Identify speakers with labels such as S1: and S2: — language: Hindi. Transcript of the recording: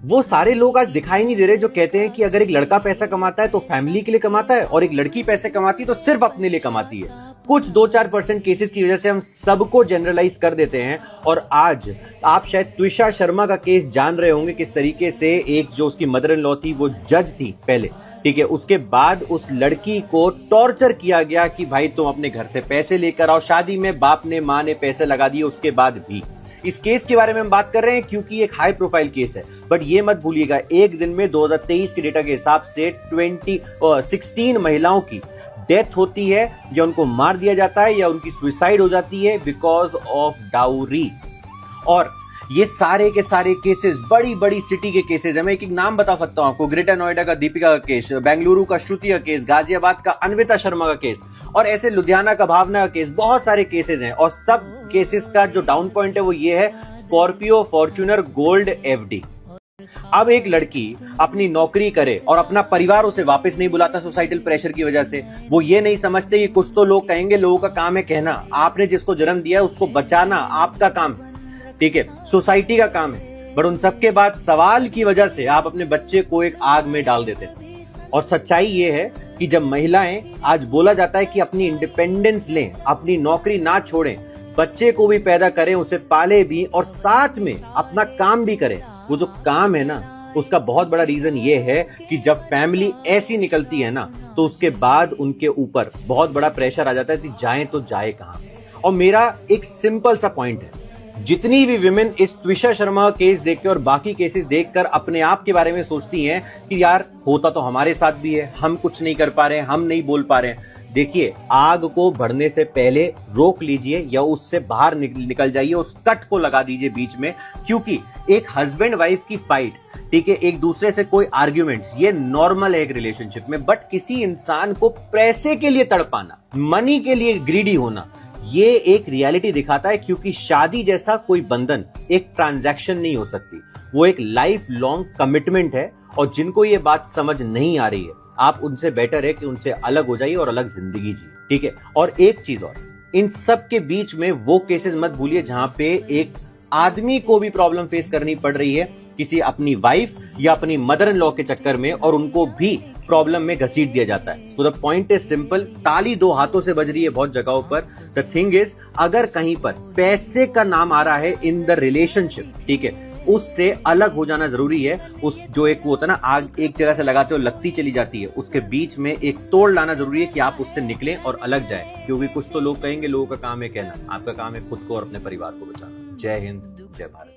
S1: वो सारे लोग आज दिखाई नहीं दे रहे जो कहते हैं कि अगर एक लड़का पैसा कमाता है तो फैमिली के लिए कमाता है और एक लड़की पैसे कमाती है तो सिर्फ अपने लिए कमाती है। कुछ 2-4% केसेस की वजह से हम सबको जनरलाइज कर देते हैं। और आज आप शायद त्विषा शर्मा का केस जान रहे होंगे, किस तरीके से एक जो उसकी मदर इन लॉ थी वो जज थी पहले, ठीक है, उसके बाद उस लड़की को टॉर्चर किया गया कि भाई तुम अपने घर से पैसे लेकर आओ। शादी में बाप ने मां ने पैसे लगा दिए उसके बाद भी। इस केस के बारे में हम बात कर रहे हैं क्योंकि एक हाई प्रोफाइल केस है, बट ये मत भूलिएगा एक दिन में 2023 के डेटा के हिसाब से 16 महिलाओं की डेथ होती है, या उनको मार दिया जाता है या उनकी सुसाइड हो जाती है बिकॉज ऑफ डाउरी। और ये सारे के सारे केसेस बड़ी बड़ी सिटी के केसेस है। मैं एक नाम बता सकता हूं आपको, ग्रेटर नोएडा का दीपिका का केस, बेंगलुरु का श्रुति का केस, गाजियाबाद का अन्विता शर्मा का केस, और ऐसे लुधियाना का भावना का केस। बहुत सारे केसेस हैं और सब केसेस का जो डाउन पॉइंट है वो ये है, स्कॉर्पियो फॉर्च्यूनर गोल्ड एफडी। अब एक लड़की अपनी नौकरी करे और अपना परिवार उसे वापस नहीं बुलाता सोसाइटल प्रेशर की वजह से। वो ये नहीं समझते कि कुछ तो लोग कहेंगे, लोगों का काम है कहना, आपने जिसको जन्म दिया है उसको बचाना आपका काम है, ठीक है, सोसाइटी का काम है। बट उन सबके बाद सवाल की वजह से आप अपने बच्चे को एक आग में डाल देते हैं। और सच्चाई ये है कि जब महिलाएं, आज बोला जाता है कि अपनी इंडिपेंडेंस लें, अपनी नौकरी ना छोड़ें, बच्चे को भी पैदा करें, उसे पाले भी और साथ में अपना काम भी करें। वो जो काम है ना, उसका बहुत बड़ा रीजन ये है कि जब फैमिली ऐसी निकलती है ना तो उसके बाद उनके ऊपर बहुत बड़ा प्रेशर आ जाता है कि जाएं तो जाए कहां। और मेरा एक सिंपल सा पॉइंट है, जितनी भी विमेन इस त्विषा शर्मा केस देख के और बाकी केसेस देखकर अपने आप के बारे में सोचती हैं कि यार होता तो हमारे साथ भी है, हम कुछ नहीं कर पा रहे हैं, हम नहीं बोल पा रहे हैं, देखिए आग को बढ़ने से पहले रोक लीजिए या उससे बाहर निकल जाइए, उस कट को लगा दीजिए बीच में। क्योंकि एक हस्बैंड वाइफ की फाइट, ठीक है, एक दूसरे से कोई आर्ग्यूमेंट्स, ये नॉर्मल है एक रिलेशनशिप में। बट किसी इंसान को पैसे के लिए तड़पाना, मनी के लिए ग्रीडी होना, ये एक रियलिटी दिखाता है। क्योंकि शादी जैसा कोई बंधन एक ट्रांजैक्शन नहीं हो सकती, वो एक लाइफ लॉन्ग कमिटमेंट है। और जिनको ये बात समझ नहीं आ रही है, आप उनसे बेटर है कि उनसे अलग हो जाइए और अलग जिंदगी जिए, ठीक है। और एक चीज और, इन सब के बीच में वो केसेस मत भूलिए जहां पे एक आदमी को भी प्रॉब्लम फेस करनी पड़ रही है किसी अपनी वाइफ या अपनी मदर इन लॉ के चक्कर में, और उनको भी प्रॉब्लम में घसीट दिया जाता है। तो द पॉइंट इज सिंपल, ताली दो हाथों से बज रही है बहुत जगहों पर। द थिंग इज, अगर कहीं पर पैसे का नाम आ रहा है इन द रिलेशनशिप, ठीक है, उससे अलग हो जाना जरूरी है। उस जो एक वो होता है ना, आग एक जगह से लगाते हो लगती चली जाती है, उसके बीच में एक तोड़ लाना जरूरी है कि आप उससे निकलें और अलग जाएं। क्योंकि कुछ तो लोग कहेंगे, लोगों का काम है कहना, आपका काम है खुद को और अपने परिवार को बचाना। जय हिंद, जय भारत।